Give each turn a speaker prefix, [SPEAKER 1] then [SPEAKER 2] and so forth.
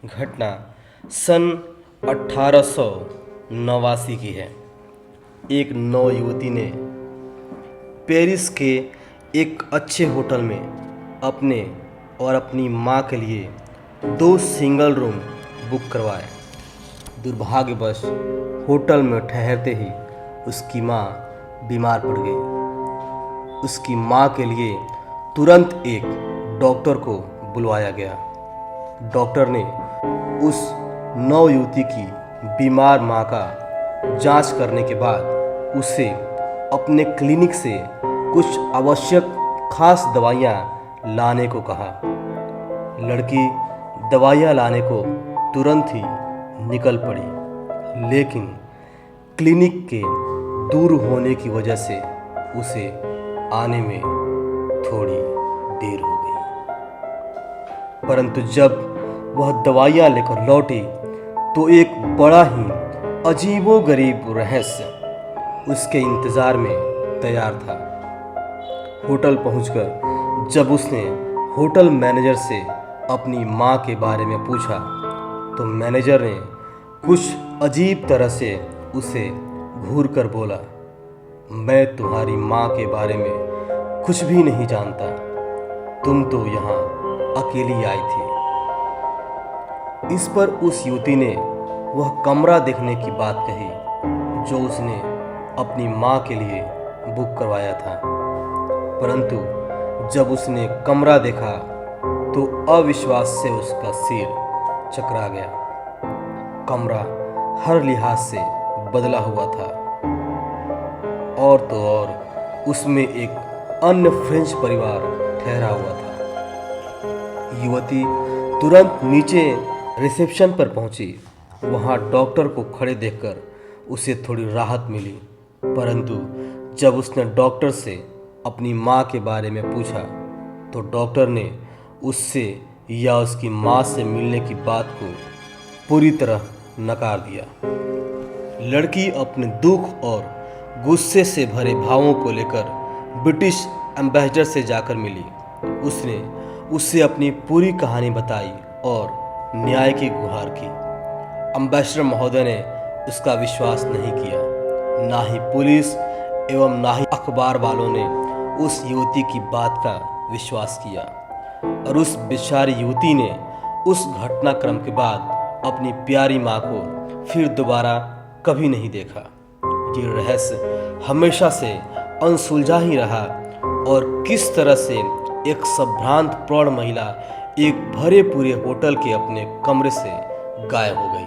[SPEAKER 1] घटना सन 1889 की है। एक नौ युवती ने पेरिस के एक अच्छे होटल में अपने और अपनी माँ के लिए 2 सिंगल रूम बुक करवाए। दुर्भाग्यवश होटल में ठहरते ही उसकी माँ बीमार पड़ गई। उसकी माँ के लिए तुरंत एक डॉक्टर को बुलवाया गया। डॉक्टर ने उस नौ युवती की बीमार माँ का जांच करने के बाद उसे अपने क्लिनिक से कुछ आवश्यक खास दवाइयाँ लाने को कहा। लड़की दवाइयाँ लाने को तुरंत ही निकल पड़ी, लेकिन क्लिनिक के दूर होने की वजह से उसे आने में थोड़ी देर हो गई। परंतु जब वह दवाइयाँ लेकर लौटी तो एक बड़ा ही अजीबोगरीब रहस्य उसके इंतज़ार में तैयार था। होटल पहुंचकर जब उसने होटल मैनेजर से अपनी माँ के बारे में पूछा तो मैनेजर ने कुछ अजीब तरह से उसे घूर कर बोला, मैं तुम्हारी माँ के बारे में कुछ भी नहीं जानता, तुम तो यहाँ अकेली आई थी। इस पर उस युवती ने वह कमरा देखने की बात कही जो उसने अपनी माँ के लिए बुक करवाया था। परंतु जब उसने कमरा देखा तो अविश्वास से उसका सिर चकरा गया। कमरा हर लिहाज से बदला हुआ था और तो और उसमें एक अन्य फ्रेंच परिवार ठहरा हुआ था। युवती तुरंत नीचे रिसेप्शन पर पहुंची। वहां डॉक्टर को खड़े देखकर उसे थोड़ी राहत मिली, परंतु जब उसने डॉक्टर से अपनी माँ के बारे में पूछा तो डॉक्टर ने उससे या उसकी माँ से मिलने की बात को पूरी तरह नकार दिया। लड़की अपने दुख और गुस्से से भरे भावों को लेकर ब्रिटिश एम्बेसडर से जाकर मिली। उसने उससे अपनी पूरी कहानी बताई और न्याय की गुहार की। एम्बेसडर महोदय ने उसका विश्वास नहीं किया। ना ही पुलिस एवं ना ही अखबार वालों ने उस युवती की बात का विश्वास किया और उस बेचारी युवती ने उस घटनाक्रम के बाद अपनी प्यारी माँ को फिर दोबारा कभी नहीं देखा। ये रहस्य हमेशा से अनसुलझा ही रहा और किस तरह से एक संभ्रांत प्रौढ़ महिला एक भरे पूरे होटल के अपने कमरे से गायब हो गई।